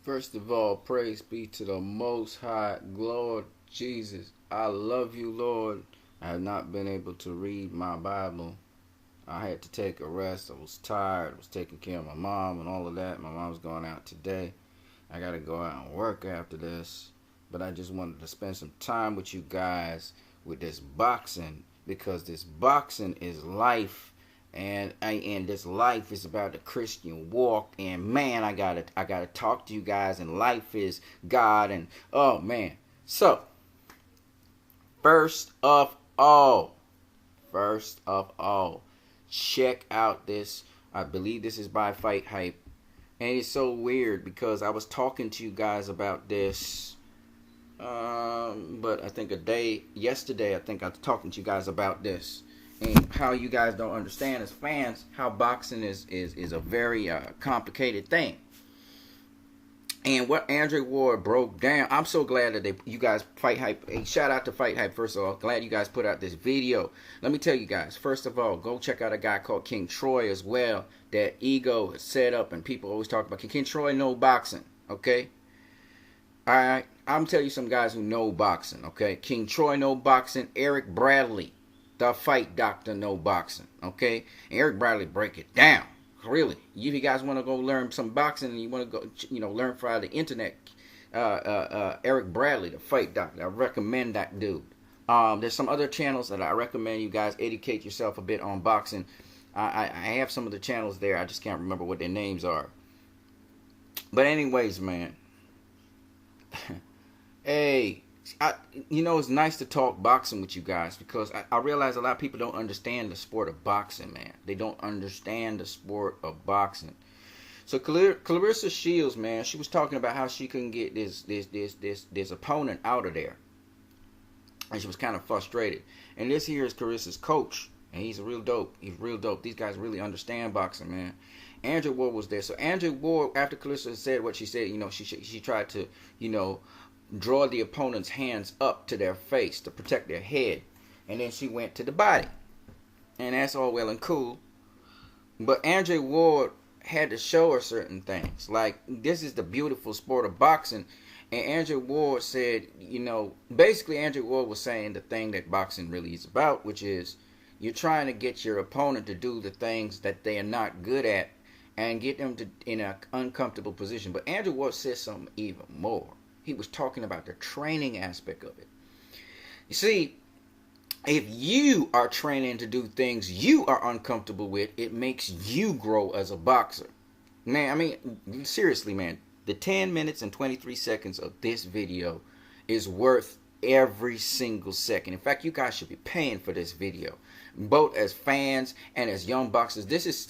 First of all, praise be to the Most High, Lord Jesus. I love you, Lord. I have not been able to read my Bible. I had to take a rest. I was tired. I was taking care of my mom and all of that. My mom's going out today. I got to go out and work after this. But I just wanted to spend some time with you guys with this boxing because this boxing is life. And this life is about the Christian walk, and man, I gotta talk to you guys. And life is God, and oh man. So first of all, check out this. I believe this is by Fight Hype, and it's so weird because I was talking to you guys about this. But I think yesterday, I think I was talking to you guys about this. And how you guys don't understand as fans how boxing is a very complicated thing. And what Andre Ward broke down, I'm so glad that you guys, Fight Hype, hey, shout out to Fight Hype first of all. Glad you guys put out this video. Let me tell you guys, first of all, go check out a guy called King Troy as well that Ego has set up, and people always talk about King Troy know boxing, okay? Alright, I'm telling you some guys who know boxing, okay? King Troy know boxing, Eric Bradley, the fight doctor, know boxing, okay? And Eric Bradley break it down, really. If you guys want to go learn some boxing and you want to go, learn via the internet, Eric Bradley, the fight doctor, I recommend that dude. There's some other channels that I recommend you guys educate yourself a bit on boxing. I have some of the channels there. I just can't remember what their names are. But anyways, man. Hey. It's nice to talk boxing with you guys because I realize a lot of people don't understand the sport of boxing, man. They don't understand the sport of boxing. So Clarissa Shields, man, she was talking about how she couldn't get this opponent out of there, and she was kind of frustrated. And this here is Clarissa's coach, and he's real dope. He's real dope. These guys really understand boxing, man. Andrew Ward was there. So Andrew Ward, after Clarissa said what she said, she tried to, draw the opponent's hands up to their face to protect their head, and then she went to the body, and that's all well and cool, but Andre Ward had to show her certain things, like this is the beautiful sport of boxing. And Andre Ward said, basically Andre Ward was saying the thing that boxing really is about, which is you're trying to get your opponent to do the things that they are not good at and get them in an uncomfortable position. But Andre Ward said something even more. He was talking about the training aspect of it. You see, if you are training to do things you are uncomfortable with, it makes you grow as a boxer. Man, I mean, seriously, man, the 10 minutes and 23 seconds of this video is worth every single second. In fact, you guys should be paying for this video, both as fans and as young boxers. This is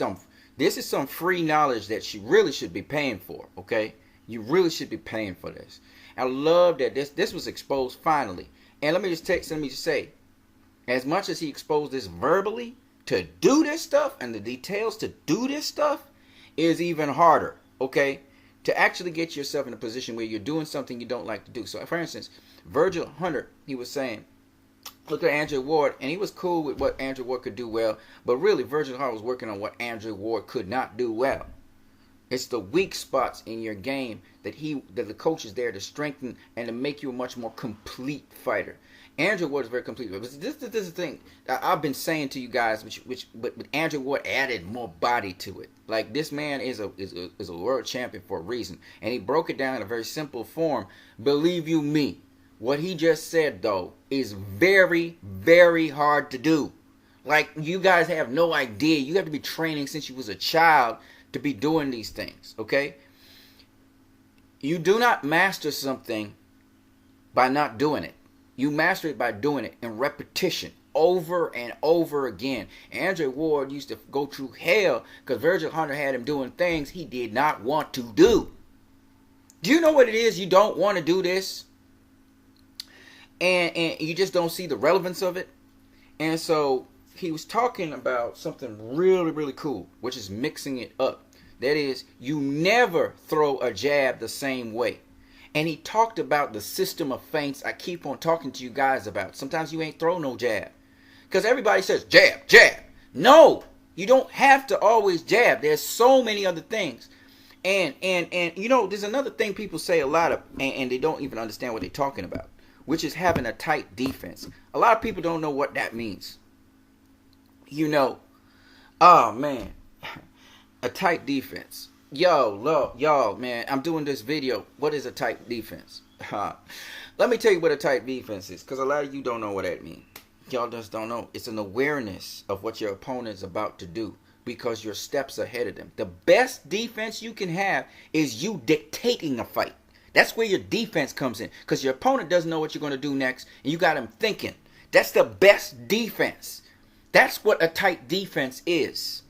some free knowledge that you really should be paying for, okay? You really should be paying for this. I love that this was exposed finally. And let me just say, as much as he exposed this verbally, to do this stuff and the details to do this stuff is even harder, okay? To actually get yourself in a position where you're doing something you don't like to do. So, for instance, Virgil Hunter, he was saying, look at Andrew Ward, and he was cool with what Andrew Ward could do well, but really Virgil Hunter was working on what Andrew Ward could not do well. It's the weak spots in your game that the coach is there to strengthen and to make you a much more complete fighter. Andrew Ward is very complete. But this is the thing I've been saying to you guys, but Andrew Ward added more body to it. Like, this man is a world champion for a reason, and he broke it down in a very simple form. Believe you me, what he just said though is very, very hard to do. Like, you guys have no idea. You have to be training since you was a child to be doing these things, okay? You do not master something by not doing it. You master it by doing it in repetition over and over again. Andre Ward used to go through hell because Virgil Hunter had him doing things he did not want to do. Do you know what it is? You don't want to do this, and you just don't see the relevance of it. And so he was talking about something really, really cool, which is mixing it up. That is, you never throw a jab the same way. And he talked about the system of feints I keep on talking to you guys about. Sometimes you ain't throw no jab. Because everybody says jab, jab. No, you don't have to always jab. There's so many other things. And you know, there's another thing people say a lot of, and they don't even understand what they're talking about, which is having a tight defense. A lot of people don't know what that means. You know, oh man, a tight defense. Y'all, man, I'm doing this video. What is a tight defense? Let me tell you what a tight defense is, because a lot of you don't know what that means. Y'all just don't know. It's an awareness of what your opponent is about to do, because you're steps ahead of them. The best defense you can have is you dictating a fight. That's where your defense comes in, because your opponent doesn't know what you're going to do next, and you got him thinking. That's the best defense. That's what a tight defense is.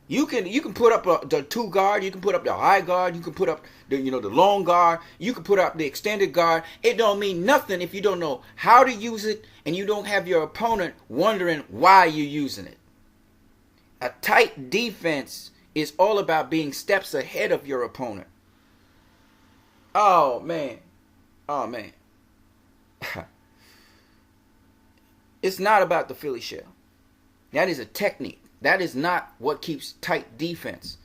You can put up the 2 guard, you can put up the high guard, you can put up the long guard, you can put up the extended guard. It don't mean nothing if you don't know how to use it, and you don't have your opponent wondering why you're using it. A tight defense is all about being steps ahead of your opponent. Oh man. It's not about the Philly shell. That is a technique. That is not what keeps tight defense.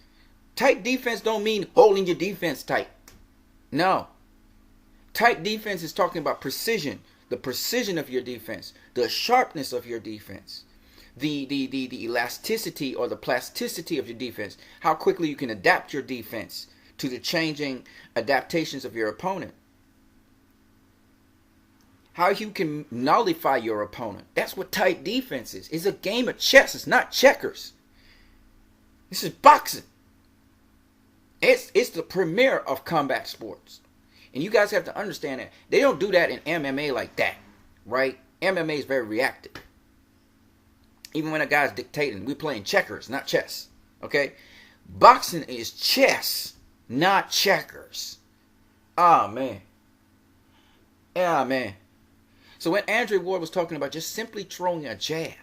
Tight defense don't mean holding your defense tight. No. Tight defense is talking about precision. The precision of your defense. The sharpness of your defense. The elasticity or the plasticity of your defense. How quickly you can adapt your defense to the changing adaptations of your opponent. How you can nullify your opponent. That's what tight defense is. It's a game of chess. It's not checkers. This is boxing. It's the premier of combat sports. And you guys have to understand that. They don't do that in MMA like that. Right? MMA is very reactive. Even when a guy's dictating, we're playing checkers, not chess. Okay? Boxing is chess, not checkers. Oh, man. Yeah, man. So when Andre Ward was talking about just simply throwing a jab,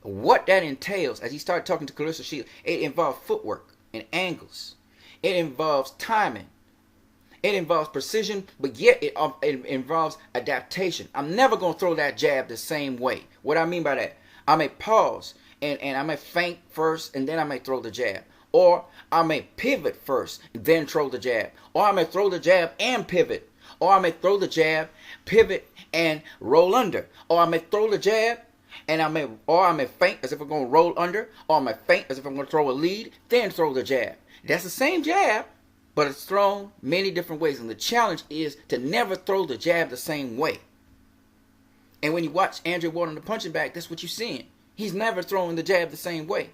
what that entails, as he started talking to Clarissa Shields, it involves footwork and angles. It involves timing. It involves precision, but yet it involves adaptation. I'm never going to throw that jab the same way. What I mean by that, I may pause and I may feint first and then I may throw the jab. Or I may pivot first and then throw the jab. Or I may throw the jab and pivot. Or I may throw the jab, pivot, and roll under. Or I may throw the jab, and I may feint as if I'm going to roll under. Or I may feint as if I'm going to throw a lead, then throw the jab. That's the same jab, but it's thrown many different ways. And the challenge is to never throw the jab the same way. And when you watch Andre Ward on the punching bag, that's what you're seeing. He's never throwing the jab the same way.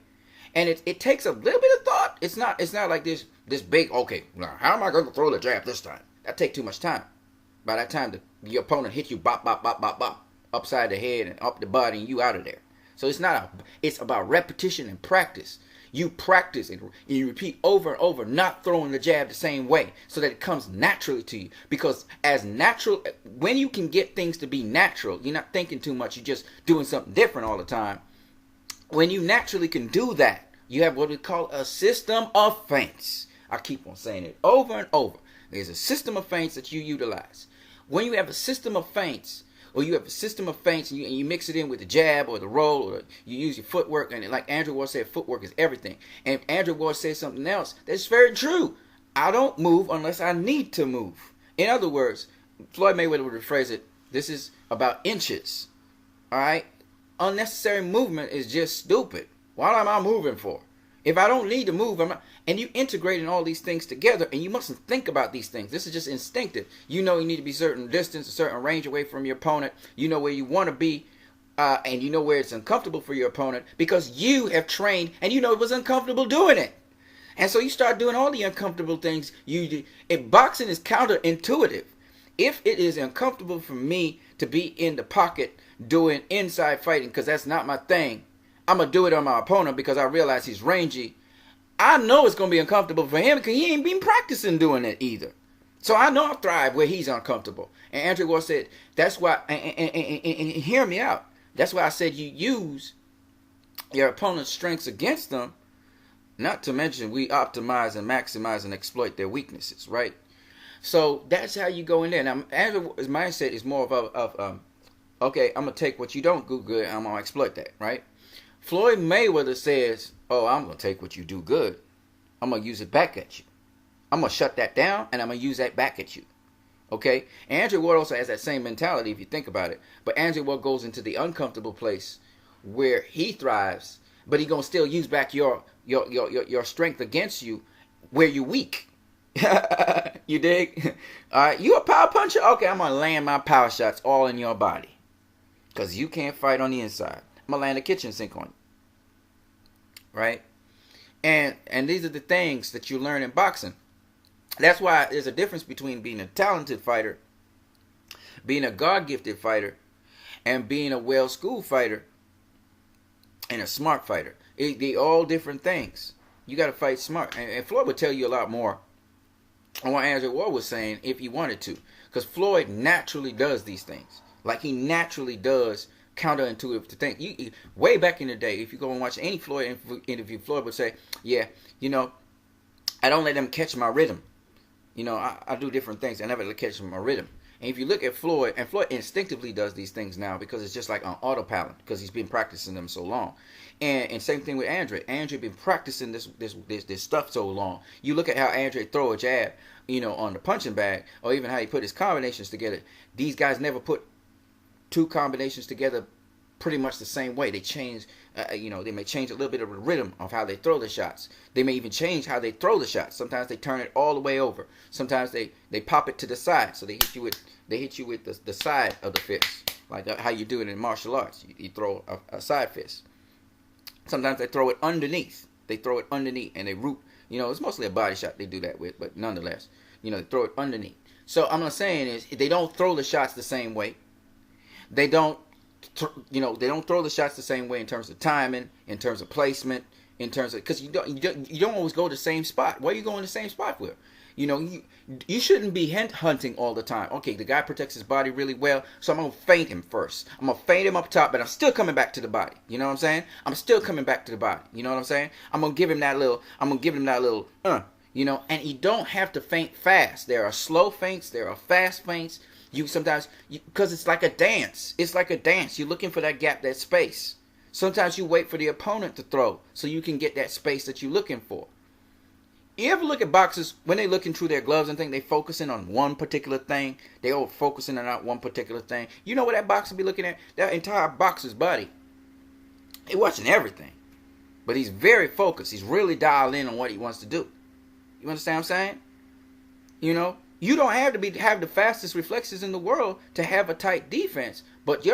And it takes a little bit of thought. It's not like this big, okay, now how am I going to throw the jab this time? That takes too much time. By that time, your opponent hits you bop, bop, bop, bop, bop, upside the head and up the body, and you out of there. So it's about repetition and practice. You practice and you repeat over and over, not throwing the jab the same way, so that it comes naturally to you. Because when you can get things to be natural, you're not thinking too much, you're just doing something different all the time. When you naturally can do that, you have what we call a system of feints. I keep on saying it over and over. There's a system of feints that you utilize. When you have a system of feints, or you have a system of feints and you mix it in with the jab or the roll, or you use your footwork, and like Andre Ward said, footwork is everything. And Andre Ward said something else that's very true. I don't move unless I need to move. In other words, Floyd Mayweather would rephrase it, this is about inches. All right? Unnecessary movement is just stupid. What am I moving for? If I don't need to move, and you integrating all these things together, and you mustn't think about these things. This is just instinctive. You know you need to be a certain distance, a certain range away from your opponent. You know where you want to be, and you know where it's uncomfortable for your opponent, because you have trained, and you know it was uncomfortable doing it. And so you start doing all the uncomfortable things you do. If boxing is counterintuitive, if it is uncomfortable for me to be in the pocket doing inside fighting, because that's not my thing, I'm going to do it on my opponent because I realize he's rangy. I know it's going to be uncomfortable for him because he ain't been practicing doing it either. So I know I thrive where he's uncomfortable. And Andre Ward said, that's why, and hear me out. That's why I said you use your opponent's strengths against them, not to mention we optimize and maximize and exploit their weaknesses, right? So that's how you go in there. Now, Andrew's mindset is more of okay, I'm going to take what you don't do good and I'm going to exploit that, right? Floyd Mayweather says, oh, I'm going to take what you do good. I'm going to use it back at you. I'm going to shut that down, and I'm going to use that back at you. Okay? Andrew Ward also has that same mentality if you think about it. But Andrew Ward goes into the uncomfortable place where he thrives, but he's going to still use back your strength against you where you're weak. You dig? All right, you a power puncher? Okay, I'm going to land my power shots all in your body because you can't fight on the inside. I'm going to land a kitchen sink on you. Right? And these are the things that you learn in boxing. That's why there's a difference between being a talented fighter, being a God-gifted fighter, and being a well-schooled fighter and a smart fighter. They all different things. You got to fight smart. And Floyd would tell you a lot more on what Andrew Ward was saying if he wanted to. Because Floyd naturally does these things. Like he naturally does counterintuitive to think. Way back in the day, if you go and watch any Floyd interview, Floyd would say, yeah, I don't let them catch my rhythm. I do different things. I never let them catch my rhythm. And if you look at Floyd, and Floyd instinctively does these things now because it's just like on autopilot because he's been practicing them so long. And same thing with Andre. Andre been practicing this stuff so long. You look at how Andre throw a jab, on the punching bag, or even how he put his combinations together. These guys never put two combinations together pretty much the same way. They change, they may change a little bit of the rhythm of how they throw the shots. They may even change how they throw the shots. Sometimes they turn it all the way over. Sometimes they pop it to the side, so they hit you with the side of the fist, like how you do it in martial arts. You throw a side fist. Sometimes they throw it underneath. They throw it underneath and they root. It's mostly a body shot they do that with, but nonetheless, they throw it underneath. So I'm not saying is they don't throw the shots the same way. They don't throw the shots the same way in terms of timing, in terms of placement, in terms of, because you don't always go to the same spot. Why are you going to the same spot with? You shouldn't be hunting all the time. Okay, the guy protects his body really well, so I'm going to feint him first. I'm going to feint him up top, but I'm still coming back to the body. You know what I'm saying? I'm still coming back to the body. You know what I'm saying? I'm going to give him that little, and you don't have to feint fast. There are slow feints. There are fast feints. Because it's like a dance. It's like a dance. You're looking for that gap, that space. Sometimes you wait for the opponent to throw so you can get that space that you're looking for. You ever look at boxers, when they looking through their gloves and think they focusing on one particular thing, they all focusing on that one particular thing. You know what that boxer be looking at? That entire boxer's body. He's watching everything. But he's very focused. He's really dialed in on what he wants to do. You understand what I'm saying? You don't have to have the fastest reflexes in the world to have a tight defense, but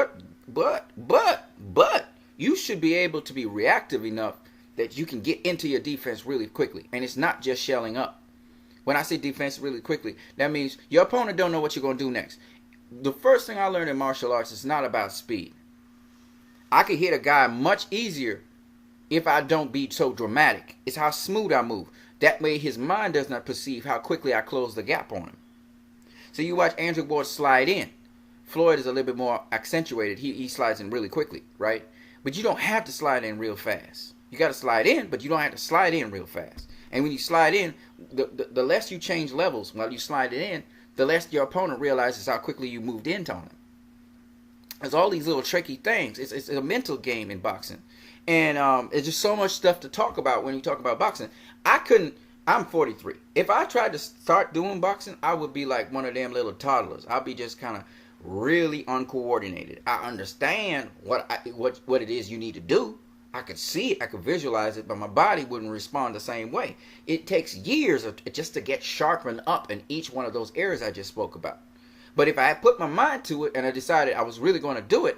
you should be able to be reactive enough that you can get into your defense really quickly. And it's not just shelling up. When I say defense really quickly, that means your opponent don't know what you're going to do next. The first thing I learned in martial arts is not about speed. I can hit a guy much easier if I don't be so dramatic. It's how smooth I move. That way his mind does not perceive how quickly I close the gap on him. So you watch Andrew Ward slide in. Floyd is a little bit more accentuated. He slides in really quickly, right? But you don't have to slide in real fast. You got to slide in, but you don't have to slide in real fast. And when you slide in, the less you change levels while you slide it in, the less your opponent realizes how quickly you moved into him. There's all these little tricky things. It's a mental game in boxing. And there's just so much stuff to talk about when you talk about boxing. I'm 43. If I tried to start doing boxing, I would be like one of them little toddlers. I'll be just kind of really uncoordinated. I understand what it is you need to do. I could see it, I could visualize it, but my body wouldn't respond the same way. It takes years just to get sharpened up in each one of those areas I just spoke about. But if I had put my mind to it and I decided I was really going to do it,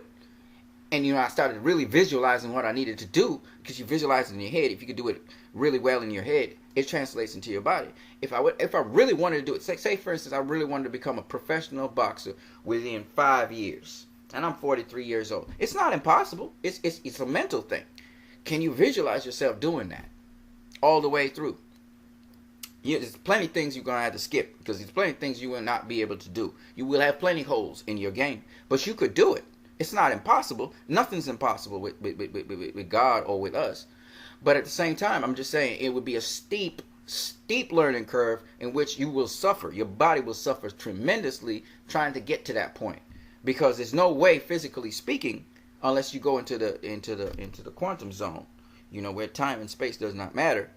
and I started really visualizing what I needed to do, because you visualize it in your head. If you could do it really well in your head, it translates into your body. If I really wanted to do it, say for instance, I really wanted to become a professional boxer within 5 years, and I'm 43 years old. It's not impossible. It's a mental thing. Can you visualize yourself doing that all the way through? There's plenty of things you're going to have to skip, because there's plenty of things you will not be able to do. You will have plenty of holes in your game, but you could do it. It's not impossible. Nothing's impossible with God or with us. But at the same time, I'm just saying it would be a steep learning curve in which you will suffer. Your body will suffer tremendously trying to get to that point, because there's no way, physically speaking, unless you go into the quantum zone, where time and space does not matter.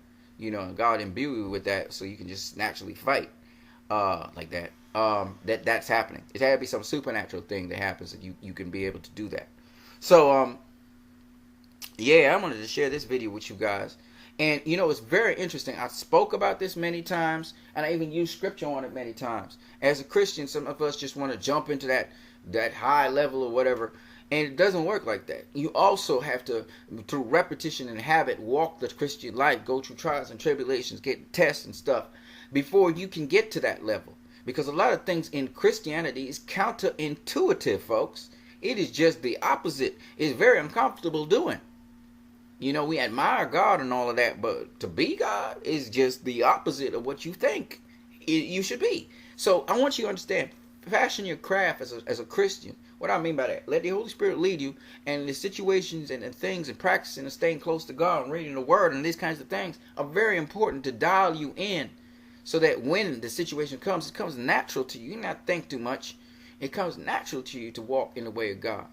God imbue you with that so you can just naturally fight like that. That's happening. It had to be some supernatural thing that happens that you can be able to do that. So yeah, I wanted to share this video with you guys. And it's very interesting. I spoke about this many times, and I even used scripture on it many times. As a Christian, some of us just want to jump into that high level or whatever, and it doesn't work like that. You also have to, through repetition and habit, walk the Christian life, go through trials and tribulations, get tests and stuff before you can get to that level. Because a lot of things in Christianity is counterintuitive, folks. It is just the opposite. It's very uncomfortable doing. We admire God and all of that, but to be God is just the opposite of what you think you should be. So I want you to understand, fashion your craft as a Christian. What I mean by that, let the Holy Spirit lead you, and the situations and things and practicing and staying close to God and reading the Word and these kinds of things are very important to dial you in, so that when the situation comes, it comes natural to you. You not think too much. It comes natural to you to walk in the way of God.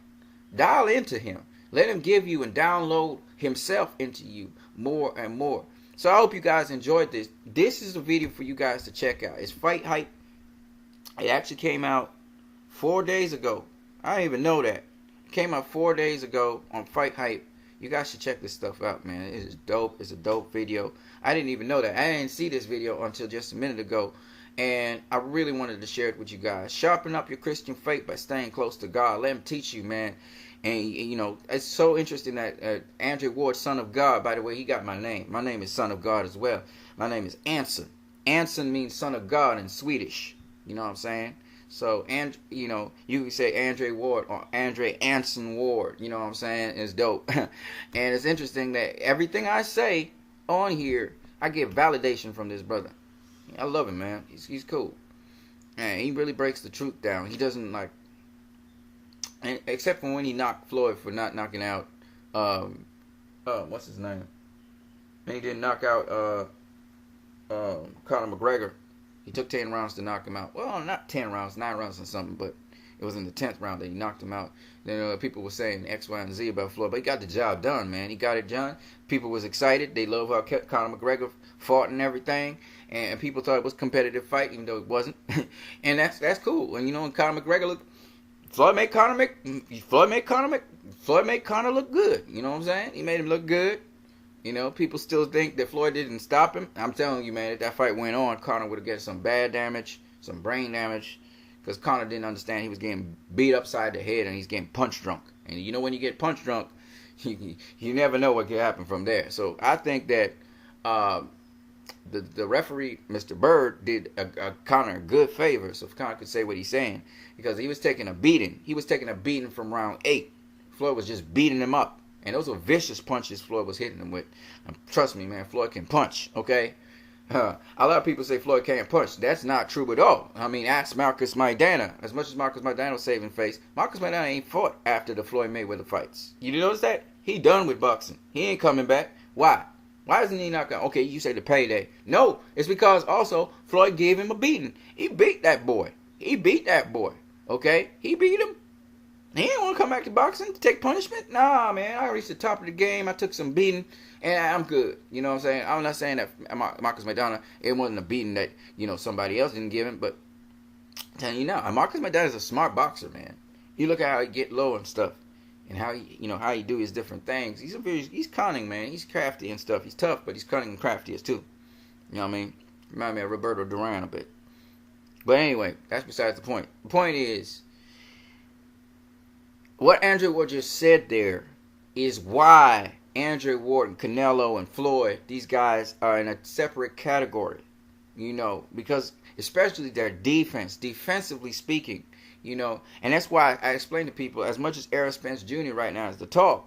Dial into Him. Let Him give you and download Himself into you more and more. So I hope you guys enjoyed this. This is a video for you guys to check out. It's Fight Hype. It actually came out 4 days ago. I didn't even know that. It came out 4 days ago on Fight Hype. You guys should check this stuff out, man. It is dope. It's a dope video. I didn't even know that. I didn't see this video until just a minute ago. And I really wanted to share it with you guys. Sharpen up your Christian faith by staying close to God. Let Him teach you, man. And, it's so interesting that Andre Ward, Son of God, by the way, he got my name. My name is Son of God as well. My name is Anson. Anson means Son of God in Swedish. You know what I'm saying? So, you can say Andre Ward or Andre Anson Ward. You know what I'm saying? It's dope. And it's interesting that everything I say on here, I get validation from this brother. I love him, man. He's cool. And he really breaks the truth down. He doesn't except for when he knocked Floyd for not knocking out, what's his name? And he didn't knock out Conor McGregor. He took 10 rounds to knock him out. Well, not 10 rounds, 9 rounds or something, but it was in the 10th round that he knocked him out. Then people were saying X, Y, and Z about Floyd, but he got the job done, man. He got it done. People was excited. They love how Conor McGregor fought and everything, and people thought it was a competitive fight, even though it wasn't. And that's cool. And Conor McGregor Floyd made Conor look good. You know what I'm saying? He made him look good. People still think that Floyd didn't stop him. I'm telling you, man, if that fight went on, Conor would have got some bad damage, some brain damage, because Conor didn't understand he was getting beat upside the head and he's getting punch drunk. And when you get punch drunk, you never know what can happen from there. So I think that the referee, Mr. Bird, did Conor a good favor, so Conor could say what he's saying, because he was taking a beating. He was taking a beating from round 8. Floyd was just beating him up. And those were vicious punches Floyd was hitting him with. Trust me, man, Floyd can punch, okay? A lot of people say Floyd can't punch. That's not true at all. I mean, ask Marcus Maidana. As much as Marcus Maidana was saving face, Marcus Maidana ain't fought after the Floyd Mayweather fights. You notice that? He done with boxing. He ain't coming back. Why? Why isn't he not going? Okay, you say the payday. No, it's because also Floyd gave him a beating. He beat that boy. Okay? He beat him. He didn't want to come back to boxing to take punishment. Nah, man. I reached the top of the game. I took some beating, and I'm good. You know what I'm saying? I'm not saying that Marcus Maidana, it wasn't a beating that, somebody else didn't give him, but I'm telling you now, Marcus Maidana is a smart boxer, man. You look at how he get low and stuff, and how he do his different things. He's cunning, man. He's crafty and stuff. He's tough, but he's cunning and crafty as too. You know what I mean? Remind me of Roberto Duran a bit. But anyway, that's besides the point. The point is, what Andre Ward just said there is why Andre Ward and Canelo and Floyd, these guys are in a separate category, because especially their defense, defensively speaking, and that's why I explain to people, as much as Errol Spence Jr. right now is the talk,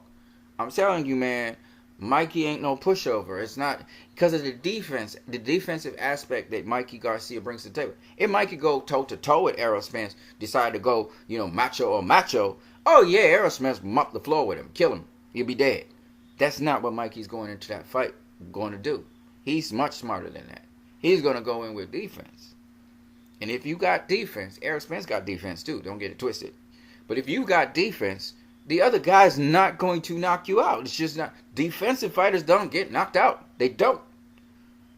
I'm telling you, man, Mikey ain't no pushover. It's not because of the defense, the defensive aspect that Mikey Garcia brings to the table. If Mikey go toe-to-toe with Errol Spence, decide to go, macho, oh yeah, Errol Spence mop the floor with him, kill him, he'll be dead. That's not what Mikey's going into that fight going to do. He's much smarter than that. He's going to go in with defense. And if you got defense, Errol Spence got defense too, don't get it twisted. But if you got defense, the other guy's not going to knock you out. It's just not. Defensive fighters don't get knocked out. They don't.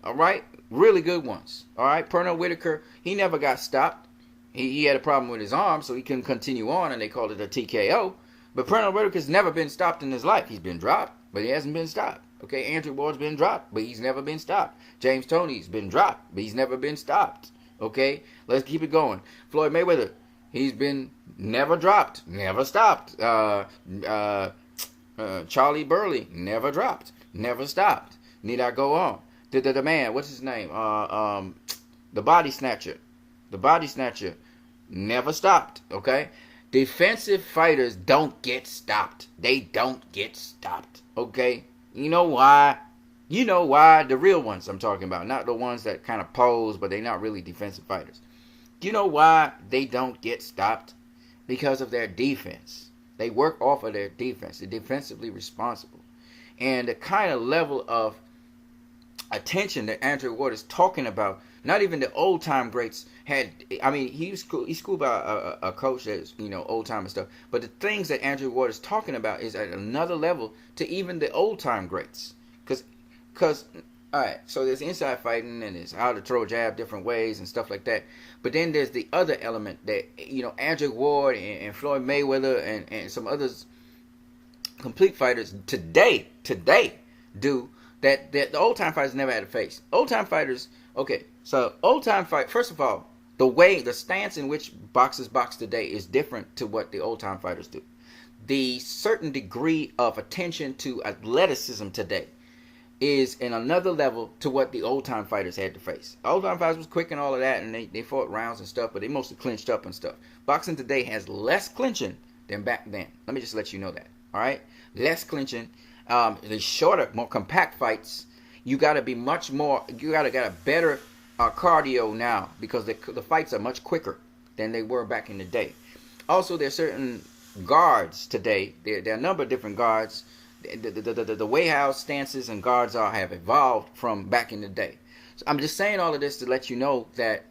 All right, really good ones. All right, Pernell Whitaker, he never got stopped. He had a problem with his arm, so he couldn't continue on, and they called it a TKO. But Pernell Whitaker's never been stopped in his life. He's been dropped, but he hasn't been stopped. Okay, Andrew Ward's been dropped, but he's never been stopped. James Toney's been dropped, but he's never been stopped. Okay, let's keep it going. Floyd Mayweather, he's been never dropped, never stopped. Charlie Burley, never dropped, never stopped. Need I go on? The man, what's his name? The body snatcher. The body snatcher never stopped, okay? Defensive fighters don't get stopped. They don't get stopped, okay? You know why? You know why? The real ones I'm talking about, not the ones that kind of pose, but they're not really defensive fighters. You know why they don't get stopped? Because of their defense. They work off of their defense. They're defensively responsible. And the kind of level of attention that Andrew Ward is talking about, not even the old time greats had. I mean, he's schooled by a coach that's, you know, old time and stuff. But the things that Andrew Ward is talking about is at another level to even the old time greats. Because all right, so there's inside fighting and there's how to throw a jab different ways and stuff like that. But then there's the other element that, you know, Andrew Ward and Floyd Mayweather and some others, complete fighters today do that the old time fighters never had to face. Old time fighters, okay, so old time fight, first of all, the stance in which boxers box today is different to what the old time fighters do. The certain degree of attention to athleticism today is in another level to what the old time fighters had to face. Old time fighters was quick and all of that, and they fought rounds and stuff, but they mostly clinched up and stuff. Boxing today has less clinching than back then. Let me just let you know that. All right, less clinching. The shorter, more compact fights. You got to be much more. You got to get a better cardio now because the fights are much quicker than they were back in the day. Also, there's certain guards today. There are a number of different guards. The way how stances and guards have evolved from back in the day. So I'm just saying all of this to let you know that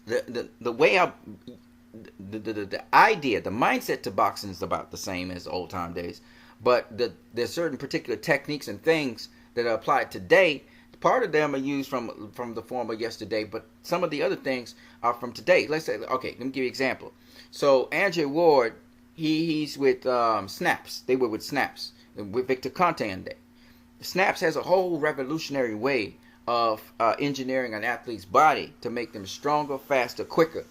the way how the idea, the mindset to boxing is about the same as the old time days, but there's certain particular techniques and things that are applied today. Part of them are used from the former yesterday, but some of the other things are from today. Let's say, okay, let me give you an example. So Andrew Ward, he's with Snaps. They were with Snaps with Victor Conte. Snaps has a whole revolutionary way of engineering an athlete's body to make them stronger, faster, quicker,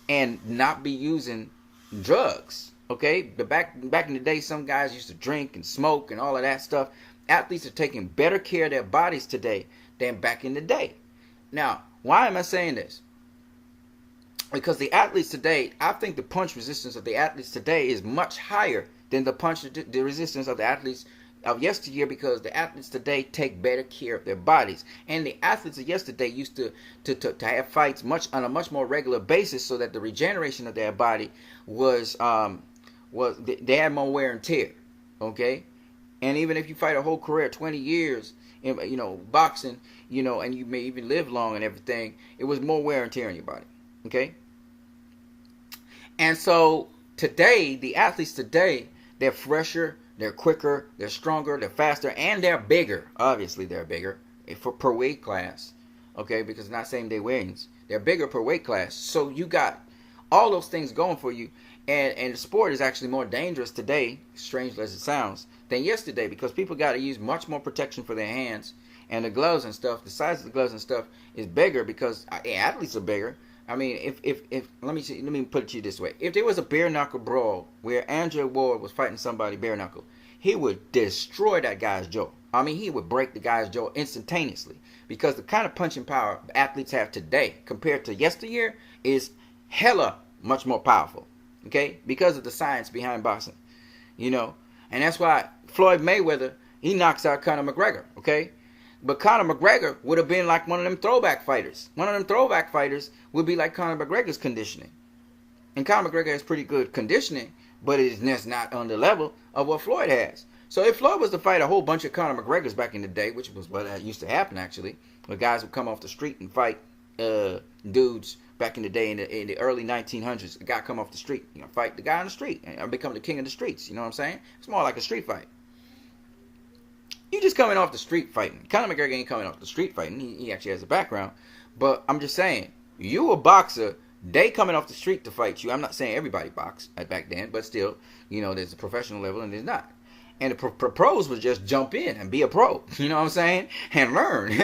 and not be using drugs. Okay, but back in the day, some guys used to drink and smoke and all of that stuff. Athletes are taking better care of their bodies today than back in the day. Now, why am I saying this? Because the athletes today, I think the punch resistance of the athletes today is much higher than the resistance of the athletes of yesteryear, because the athletes today take better care of their bodies. And the athletes of yesterday used to have fights on a much more regular basis, so that the regeneration of their body was they had more wear and tear. Okay? And even if you fight a whole career, 20 years, you know, boxing, you know, and you may even live long and everything, it was more wear and tear in your body. Okay? And so today, the athletes today, they're fresher, they're quicker, they're stronger, they're faster, and they're bigger. Obviously, they're bigger per weight class. Okay? Because it's not same day weightings. They're bigger per weight class. So you got all those things going for you. And the sport is actually more dangerous today, strange as it sounds, than yesterday, because people got to use much more protection for their hands, and the gloves and stuff. The size of the gloves and stuff is bigger because athletes are bigger. I mean, if let me put it to you this way: if there was a bare knuckle brawl where Andrew Ward was fighting somebody bare knuckle, he would destroy that guy's jaw. I mean, he would break the guy's jaw instantaneously, because the kind of punching power athletes have today compared to yesteryear is hella much more powerful. Okay, because of the science behind boxing, you know, and that's why Floyd Mayweather, he knocks out Conor McGregor. Okay, but Conor McGregor would have been like one of them throwback fighters. One of them throwback fighters would be like Conor McGregor's conditioning, and Conor McGregor has pretty good conditioning, but it is not on the level of what Floyd has. So if Floyd was to fight a whole bunch of Conor McGregors back in the day, which was what used to happen actually, where guys would come off the street and fight dudes. Back in the day, in the early 1900s, a guy come off the street, you know, fight the guy on the street and become the king of the streets. You know what I'm saying? It's more like a street fight. You just coming off the street fighting. Conor McGregor ain't coming off the street fighting. He actually has a background. But I'm just saying, you a boxer, they coming off the street to fight you. I'm not saying everybody boxed back then, but still, there's a professional level and there's not. And the pros would just jump in and be a pro. You know what I'm saying? And learn.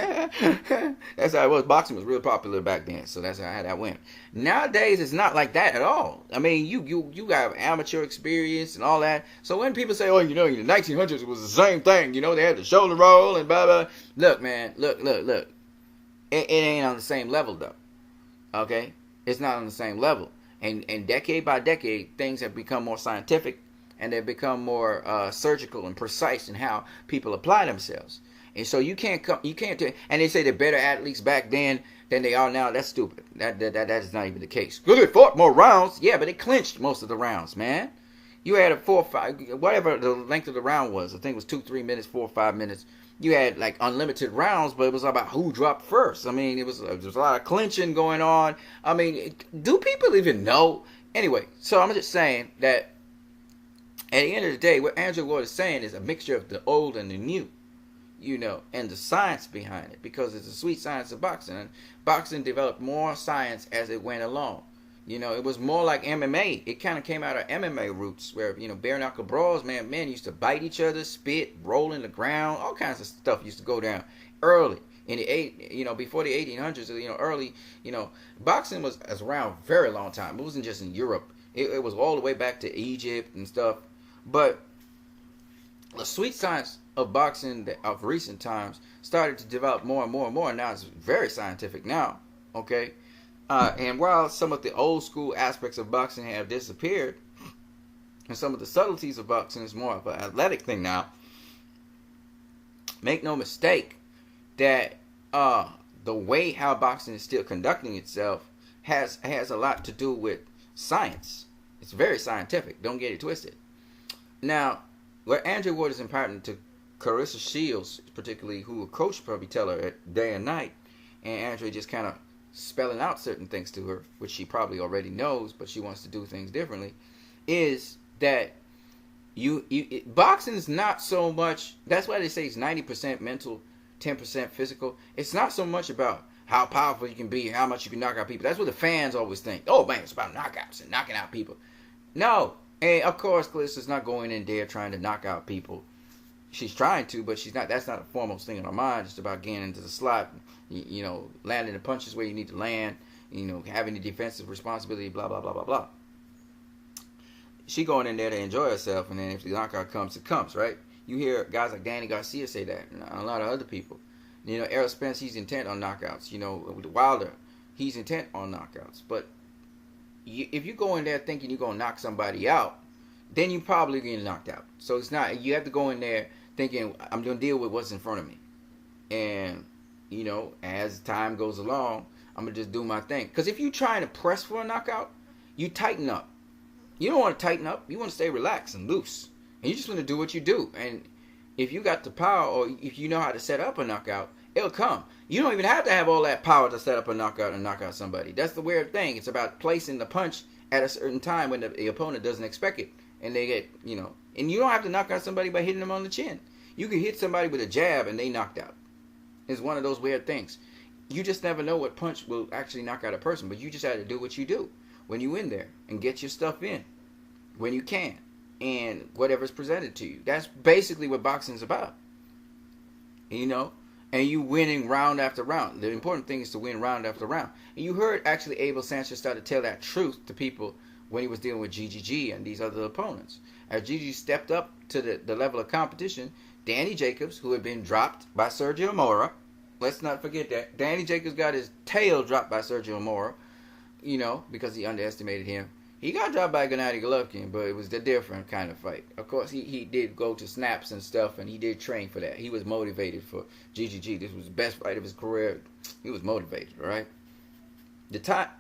That's how it was. Boxing was real popular back then. So that's how that went. Nowadays, it's not like that at all. I mean, you got amateur experience and all that. So when people say, oh, in the 1900s, it was the same thing. They had the shoulder roll and blah, blah. Look, man. Look. It ain't on the same level, though. Okay? It's not on the same level. And decade by decade, things have become more scientific. And they've become more surgical and precise in how people apply themselves. And so you can't and they say they're better athletes back then than they are now. That's stupid. That is not even the case. Because they fought more rounds. Yeah, but they clinched most of the rounds, man. You had a 4 or 5, whatever the length of the round was. I think it was 2-3 minutes, 4 or 5 minutes. You had like unlimited rounds, but it was about who dropped first. I mean, there was a lot of clinching going on. I mean, do people even know? Anyway, so I'm just saying that at the end of the day, what Andrew Ward is saying is a mixture of the old and the new, and the science behind it, because it's a sweet science of boxing. And boxing developed more science as it went along. It was more like MMA. It kind of came out of MMA roots where, bare knuckle brawls, men used to bite each other, spit, roll in the ground, all kinds of stuff used to go down early. In the before the 1800s, early, boxing was around a very long time. It wasn't just in Europe. It was all the way back to Egypt and stuff. But the sweet science of boxing of recent times started to develop more and more and more. And now it's very scientific now. Okay. And while some of the old school aspects of boxing have disappeared, and some of the subtleties of boxing is more of an athletic thing now, make no mistake that the way how boxing is still conducting itself has a lot to do with science. It's very scientific. Don't get it twisted. Now, where Andrew Ward is imparting to Clarissa Shields, particularly who a coach probably tell her at day and night, and Andrew just kind of spelling out certain things to her, which she probably already knows, but she wants to do things differently, is that boxing is not so much. That's why they say it's 90% mental, 10% physical. It's not so much about how powerful you can be, how much you can knock out people. That's what the fans always think. Oh man, it's about knockouts and knocking out people. No. And of course, Clarissa's not going in there trying to knock out people. She's trying to, but she's not. That's not a foremost thing in her mind. It's about getting into the slot, landing the punches where you need to land, having the defensive responsibility, blah, blah, blah, blah, blah. She going in there to enjoy herself, and then if the knockout comes, it comes, right? You hear guys like Danny Garcia say that, and a lot of other people. Errol Spence, he's intent on knockouts. With Wilder, he's intent on knockouts. But if you go in there thinking you're going to knock somebody out, then you probably getting knocked out. So it's not, you have to go in there thinking, I'm going to deal with what's in front of me. And, as time goes along, I'm going to just do my thing. Because if you're trying to press for a knockout, you tighten up. You don't want to tighten up. You want to stay relaxed and loose. And you just want to do what you do. And if you got the power, or if you know how to set up a knockout, it'll come. You don't even have to have all that power to set up a knockout and knock out somebody. That's the weird thing. It's about placing the punch at a certain time when the opponent doesn't expect it. And they get, and you don't have to knock out somebody by hitting them on the chin. You can hit somebody with a jab and they knocked out. It's one of those weird things. You just never know what punch will actually knock out a person, but you just have to do what you do when you in there and get your stuff in when you can and whatever's presented to you. That's basically what boxing is about. And you winning round after round. The important thing is to win round after round. And you heard actually Abel Sanchez start to tell that truth to people when he was dealing with GGG and these other opponents. As GGG stepped up to the level of competition, Danny Jacobs, who had been dropped by Sergio Mora, let's not forget that. Danny Jacobs got his tail dropped by Sergio Mora, because he underestimated him. He got dropped by Gennady Golovkin, but it was a different kind of fight. Of course, he did go to snaps and stuff, and he did train for that. He was motivated for GGG. This was the best fight of his career. He was motivated, right?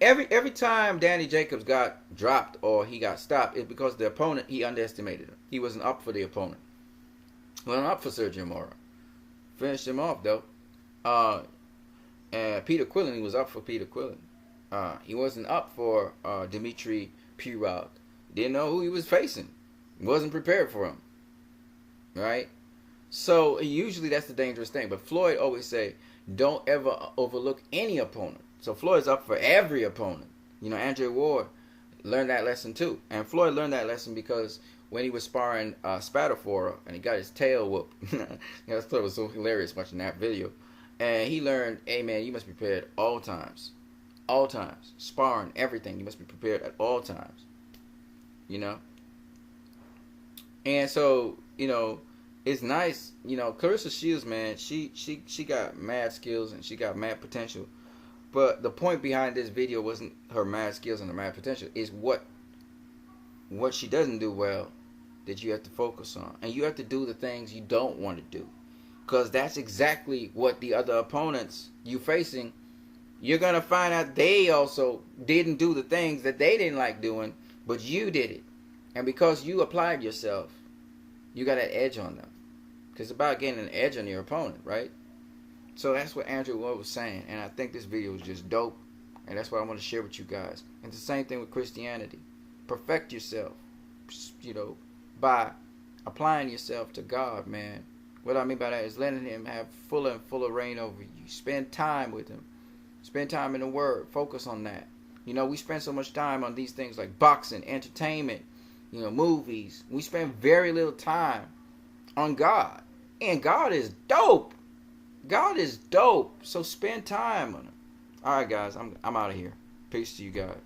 Every time Danny Jacobs got dropped or he got stopped, it's because the opponent, he underestimated him. He wasn't up for the opponent. Wasn't up for Sergio Mora. Finished him off, though. And Peter Quillen, he was up for Peter Quillen. He wasn't up for Dmitry Pirog. Didn't know who he was facing. Wasn't prepared for him. Right? So usually that's the dangerous thing. But Floyd always say, don't ever overlook any opponent. So Floyd's up for every opponent. You know, Andre Ward learned that lesson too. And Floyd learned that lesson because when he was sparring Spatafora and he got his tail whooped. I thought it was so hilarious watching that video. And he learned, hey man, you must be prepared all times. All times. Sparring, everything. You must be prepared at all times. You know? And so, you know, it's nice. You know, Clarissa Shields, man, she got mad skills and she got mad potential. But the point behind this video wasn't her mad skills and her mad potential. It's what she doesn't do well that you have to focus on. And you have to do the things you don't want to do. Because that's exactly what the other opponents you facing, you're going to find out they also didn't do the things that they didn't like doing, but you did it. And because you applied yourself, you got an edge on them. Because it's about getting an edge on your opponent, right? So that's what Andrew Ward was saying. And I think this video was just dope. And that's what I want to share with you guys. And it's the same thing with Christianity. Perfect yourself, you know, by applying yourself to God, man. What I mean by that is letting him have fuller and fuller reign over you. Spend time with him. Spend time in the Word. Focus on that. You know, we spend so much time on these things like boxing, entertainment, you know, movies. We spend very little time on God. And God is dope. God is dope. So spend time on him. All right, guys. I'm out of here. Peace to you guys.